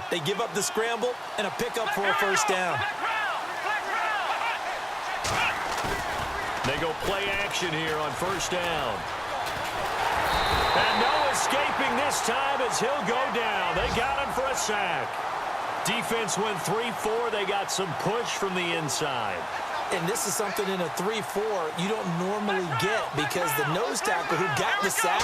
They give up the scramble and a pickup for a first down. They go play action here on first down. And no escaping this time as he'll go down. They got him for a sack. Defense went 3-4. They got some push from the inside. And this is something in a 3-4 you don't normally get because the nose tackle who got the sack,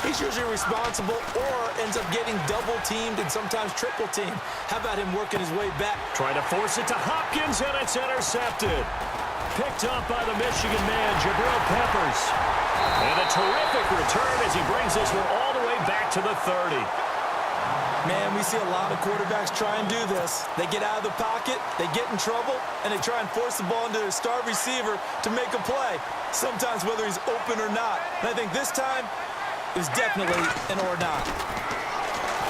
he's usually responsible or ends up getting double-teamed and sometimes triple-teamed. How about him working his way back? Trying to force it to Hopkins, and it's intercepted. Picked up by the Michigan man, Jabril Peppers. And a terrific return as he brings this one all the way back to the 30. Man, we see a lot of quarterbacks try and do this. They get out of the pocket, they get in trouble, and they try and force the ball into their star receiver to make a play, sometimes whether he's open or not. And I think this time it was definitely an or not.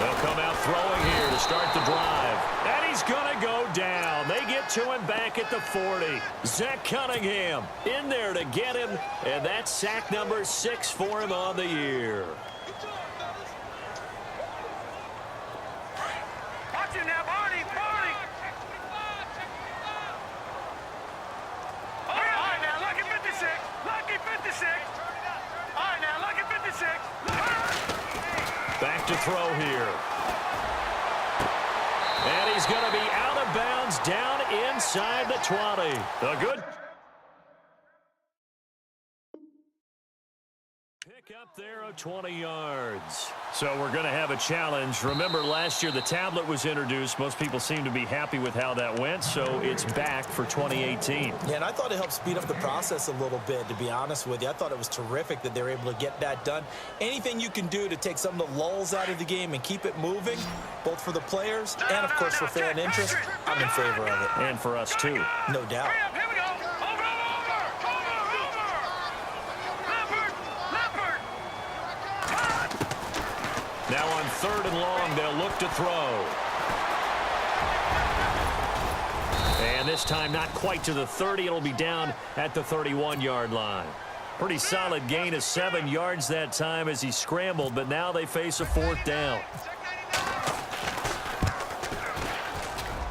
They'll come out throwing here to start the drive. And he's going to go down. They get to him back at the 40. Zach Cunningham in there to get him, and that's sack number 6 for him on the year. Back to throw here. And he's going to be out of bounds down inside the 20. A good pick up there of 20 yards. So we're going to have a challenge. Remember, last year the tablet was introduced. Most people seem to be happy with how that went, so it's back for 2018. Yeah, and I thought it helped speed up the process a little bit, to be honest with you. I thought it was terrific that they were able to get that done. Anything you can do to take some of the lulls out of the game and keep it moving, both for the players and, of course, for fan interest, I'm in favor of it. And for us, too. No doubt. Now on 3rd and long, they'll look to throw. And this time not quite to the 30. It'll be down at the 31-yard line. Pretty solid gain of 7 yards that time as he scrambled, but now they face a 4th down.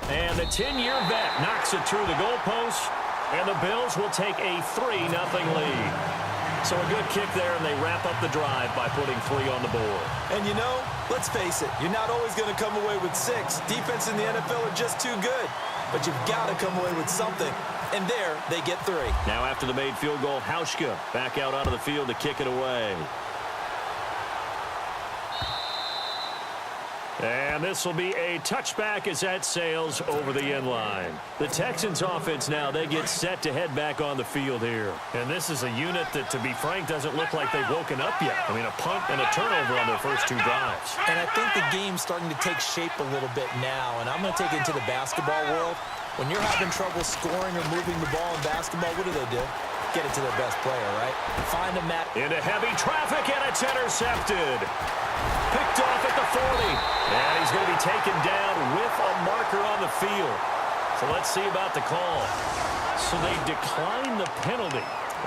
And the 10-year vet knocks it through the goalpost, and the Bills will take a 3-0 lead. So a good kick there, and they wrap up the drive by putting 3 on the board. And you know, let's face it, you're not always going to come away with 6. Defense in the NFL are just too good. But you've got to come away with something. And there, they get 3. Now after the made field goal, Hauschka back out onto the field to kick it away. And this will be a touchback as that sails over the end line. The Texans offense now, they get set to head back on the field here. And this is a unit that, to be frank, doesn't look like they've woken up yet. I mean, a punt and a turnover on their first 2 drives. And I think the game's starting to take shape a little bit now. And I'm going to take it into the basketball world. When you're having trouble scoring or moving the ball in basketball, what do? Get it to their best player, right? Find a match. Into heavy traffic, and it's intercepted. Picked off at the 40. And he's going to be taken down with a marker on the field. So let's see about the call. So they decline the penalty.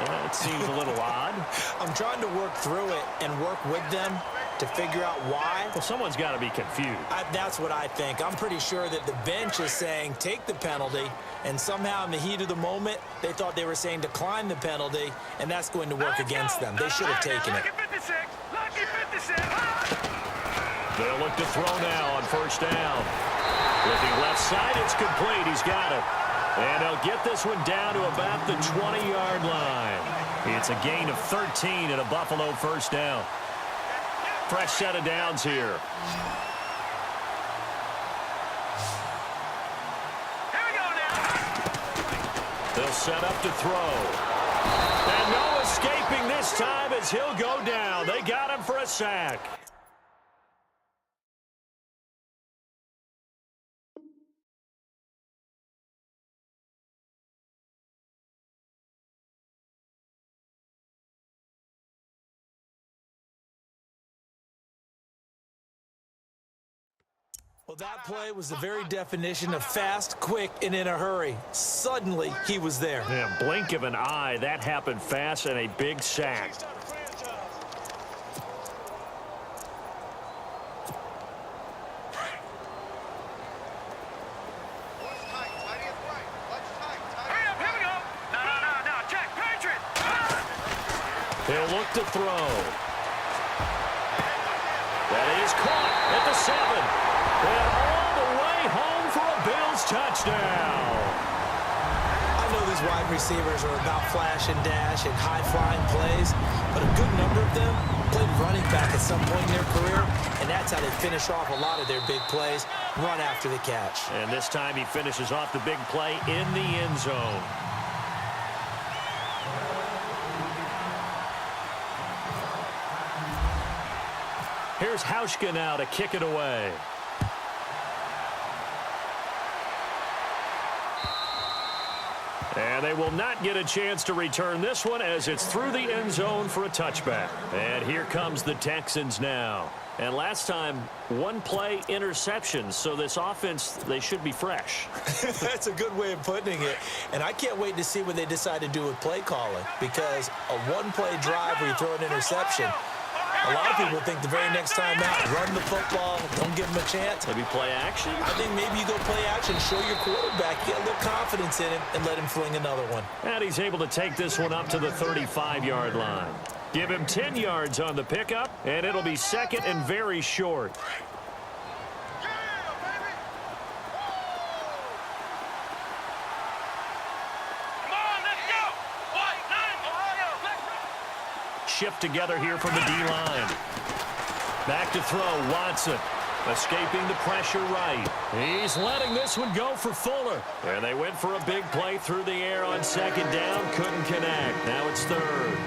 That seems a little odd. I'm trying to work through it and work with them to figure out why. Well, someone's got to be confused. That's what I think. I'm pretty sure that the bench is saying take the penalty, and somehow in the heat of the moment, they thought they were saying decline the penalty, and that's going to work against them. They should have taken it. They'll look to throw now on first down. Looking left side, it's complete. He's got it. And they'll get this one down to about the 20-yard line. It's a gain of 13 and a Buffalo first down. Fresh set of downs here. They'll set up to throw. And no escaping this time as he'll go down. They got him for a sack. Well, that play was the very definition of fast, quick, and in a hurry. Suddenly, he was there. Yeah, blink of an eye. That happened fast and a big sack. He'll look to throw. That is caught at the 7. And all the way home for a Bills touchdown. I know these wide receivers are about flash and dash and high-flying plays, but a good number of them played running back at some point in their career, and that's how they finish off a lot of their big plays, run after the catch. And this time he finishes off the big play in the end zone. Here's Hauschka now to kick it away. And they will not get a chance to return this one as it's through the end zone for a touchback. And here comes the Texans now. And last time, one play interception. So this offense, they should be fresh. That's a good way of putting it. And I can't wait to see what they decide to do with play calling, because a one-play drive where you throw an interception, a lot of people think the very next time out, run the football, don't give them a chance. Maybe play action? I think maybe you go play action, show your quarterback, get a little confidence in him, and let him fling another one. And he's able to take this one up to the 35-yard line. Give him 10 yards on the pickup, and it'll be second and very short. Shift together here from the D-line. Back to throw, Watson. Escaping the pressure right. He's letting this one go for Fuller. And they went for a big play through the air on second down. Couldn't connect. Now it's third.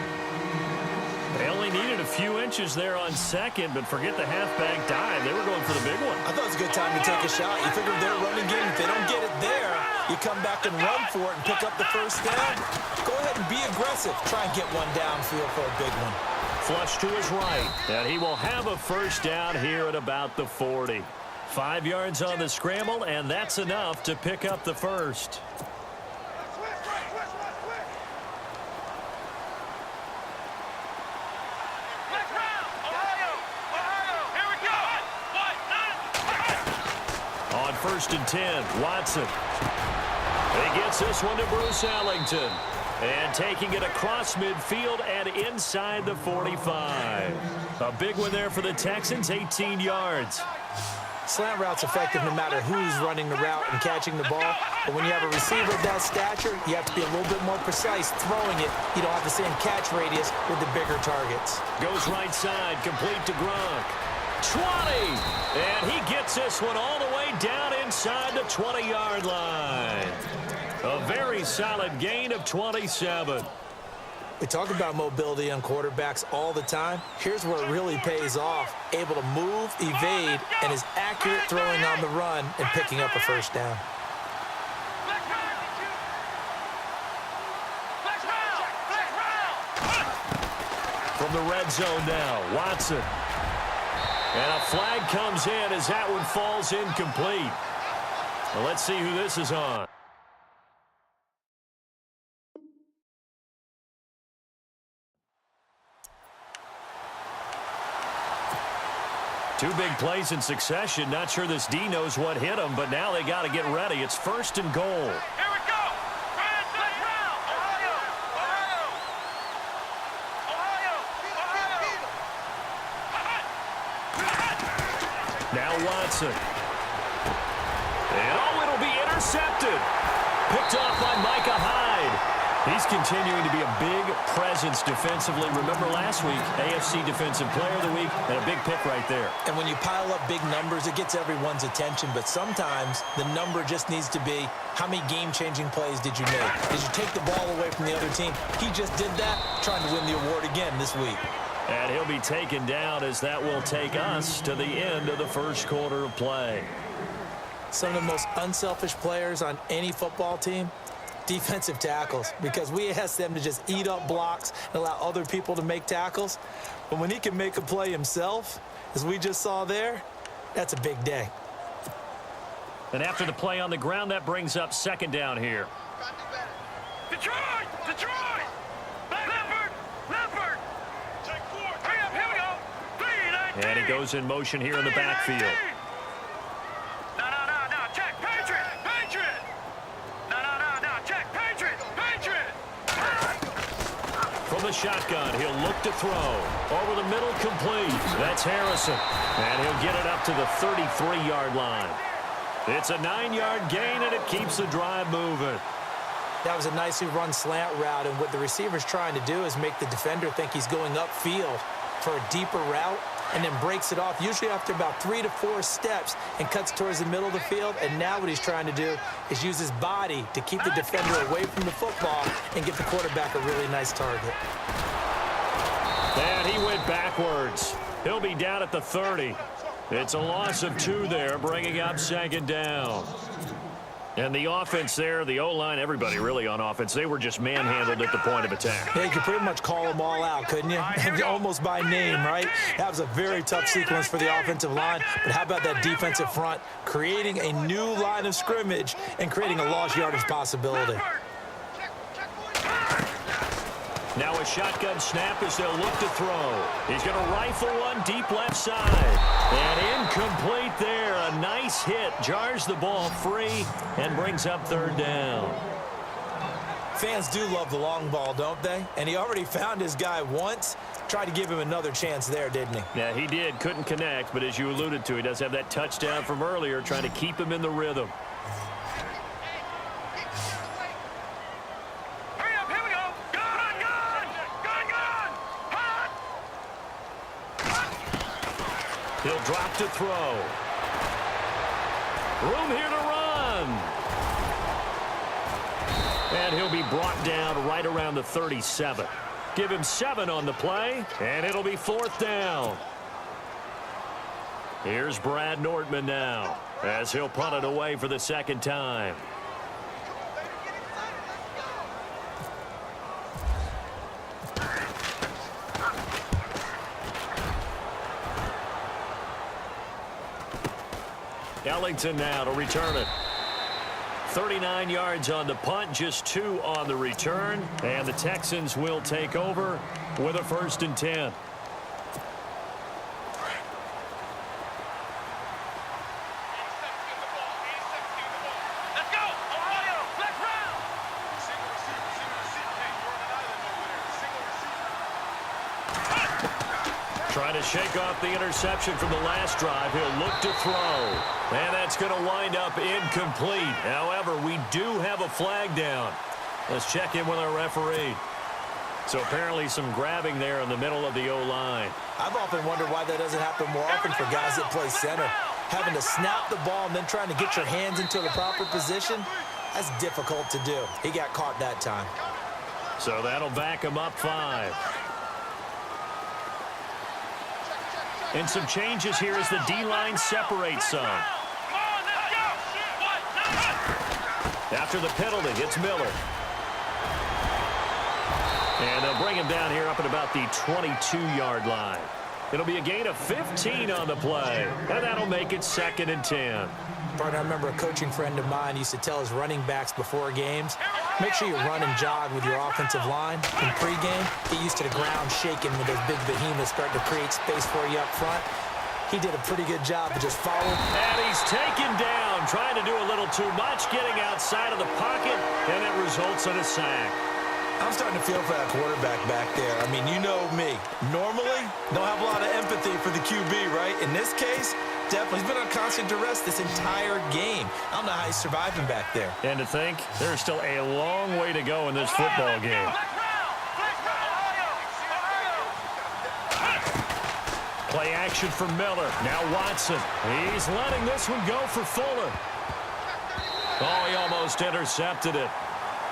They only needed a few inches there on second, but forget the halfback dive. They were going for the big one. I thought it was a good time to take a shot. You figure their running game, if they don't get it there, you come back and run for it and pick up the first down. Go ahead and be aggressive. Try and get one downfield for a big one. Flush to his right, and he will have a first down here at about the 40. 5 yards on the scramble, and that's enough to pick up the first. On 1st and 10, Watson. He gets this one to Bruce Ellington. And taking it across midfield and inside the 45. A big one there for the Texans, 18 yards. Slant route's effective no matter who's running the route and catching the ball. But when you have a receiver of that stature, you have to be a little bit more precise throwing it. You don't have the same catch radius with the bigger targets. Goes right side, complete to Gronk. 20! And he gets this one all the way down inside the 20-yard line. A very solid gain of 27. We talk about mobility on quarterbacks all the time. Here's where it really pays off. Able to move, evade, and is accurate throwing on the run and picking up a first down. From the red zone now, Watson. And a flag comes in as that one falls incomplete. Well, let's see who this is on. Two big plays in succession. Not sure this D knows what hit him, but now they got to get ready. It's 1st and goal. Here we go. Now Watson. And oh, it'll be intercepted. Picked off by Micah Hyde. He's continuing to be a big presence defensively. Remember last week, AFC Defensive Player of the Week, and a big pick right there. And when you pile up big numbers, it gets everyone's attention. But sometimes the number just needs to be, how many game-changing plays did you make? Did you take the ball away from the other team? He just did that, trying to win the award again this week. And he'll be taken down as that will take us to the end of the first quarter of play. Some of the most unselfish players on any football team, defensive tackles, because we ask them to just eat up blocks and allow other people to make tackles. But when he can make a play himself, as we just saw there, that's a big day. And after the play on the ground, that brings up 2nd down here. Detroit! Detroit! Leopard! Take 4. Hurry up, here we go. 3, And he goes in motion here in the backfield. No, check, Patriot! No, check, Patriot! the shotgun. He'll look to throw. Over the middle, complete. That's Harrison. And he'll get it up to the 33-yard line. It's a 9-yard gain, and it keeps the drive moving. That was a nicely run slant route, and what the receiver's trying to do is make the defender think he's going upfield for a deeper route, and then breaks it off, usually after about 3 to 4 steps, and cuts towards the middle of the field. And now what he's trying to do is use his body to keep the defender away from the football and get the quarterback a really nice target. And he went backwards. He'll be down at the 30. It's a loss of 2 there, bringing up 2nd down. And the offense there, the O-line, everybody really on offense, they were just manhandled at the point of attack. Yeah, you could pretty much call them all out, couldn't you? Almost by name, right? That was a very tough sequence for the offensive line. But how about that defensive front creating a new line of scrimmage and creating a lost yardage possibility? Now a shotgun snap as they'll look to throw. He's going to rifle one deep left side. And incomplete there. A nice hit. Jars the ball free and brings up 3rd down. Fans do love the long ball, don't they? And he already found his guy once. Tried to give him another chance there, didn't he? Yeah, he did. Couldn't connect. But as you alluded to, he does have that touchdown from earlier, trying to keep him in the rhythm. He'll drop to throw. Room here to run. And he'll be brought down right around the 37. Give him 7 on the play, and it'll be 4th down. Here's Brad Nordman now, as he'll punt it away for the 2nd time. Ellington now to return it. 39 yards on the punt, just 2 on the return. And the Texans will take over with a 1st and 10. Trying to shake off the interception from the last drive. He'll look to throw. And that's going to wind up incomplete. However, we do have a flag down. Let's check in with our referee. So apparently some grabbing there in the middle of the O-line. I've often wondered why that doesn't happen more often for guys that play center. Having to snap the ball and then trying to get your hands into the proper position, that's difficult to do. He got caught that time. So that'll back him up 5. And some changes here as the D-line separates some. After the penalty, it's Miller. And they'll bring him down here up at about the 22-yard line. It'll be a gain of 15 on the play. And that'll make it 2nd and 10. Partner, I remember a coaching friend of mine used to tell his running backs before games, make sure you run and jog with your offensive line in pregame. Get used to the ground shaking when those big behemoths start to create space for you up front. He did a pretty good job of just following. And he's taken down, trying to do a little too much, getting outside of the pocket, and it results in a sack. I'm starting to feel for that quarterback back there. I mean, you know me. Normally, don't have a lot of empathy for the QB, right? In this case, definitely. He's been on constant duress this entire game. I don't know how he's surviving back there. And to think, there's still a long way to go in this football game. Play action for Miller. Now Watson. He's letting this one go for Fuller. Oh, he almost intercepted it.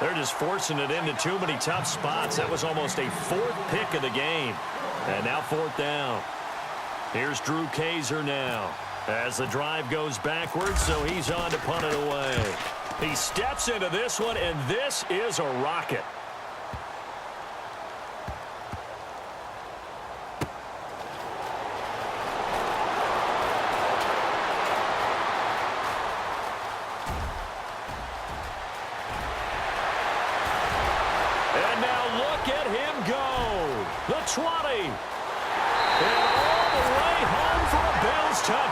They're just forcing it into too many tough spots. That was almost a 4th pick of the game. And now 4th down. Here's Drew Kaiser now as the drive goes backwards, so he's on to punt it away. He steps into this one, and this is a rocket. And now look at him go. The 20. And all the way home for a Bills touchdown.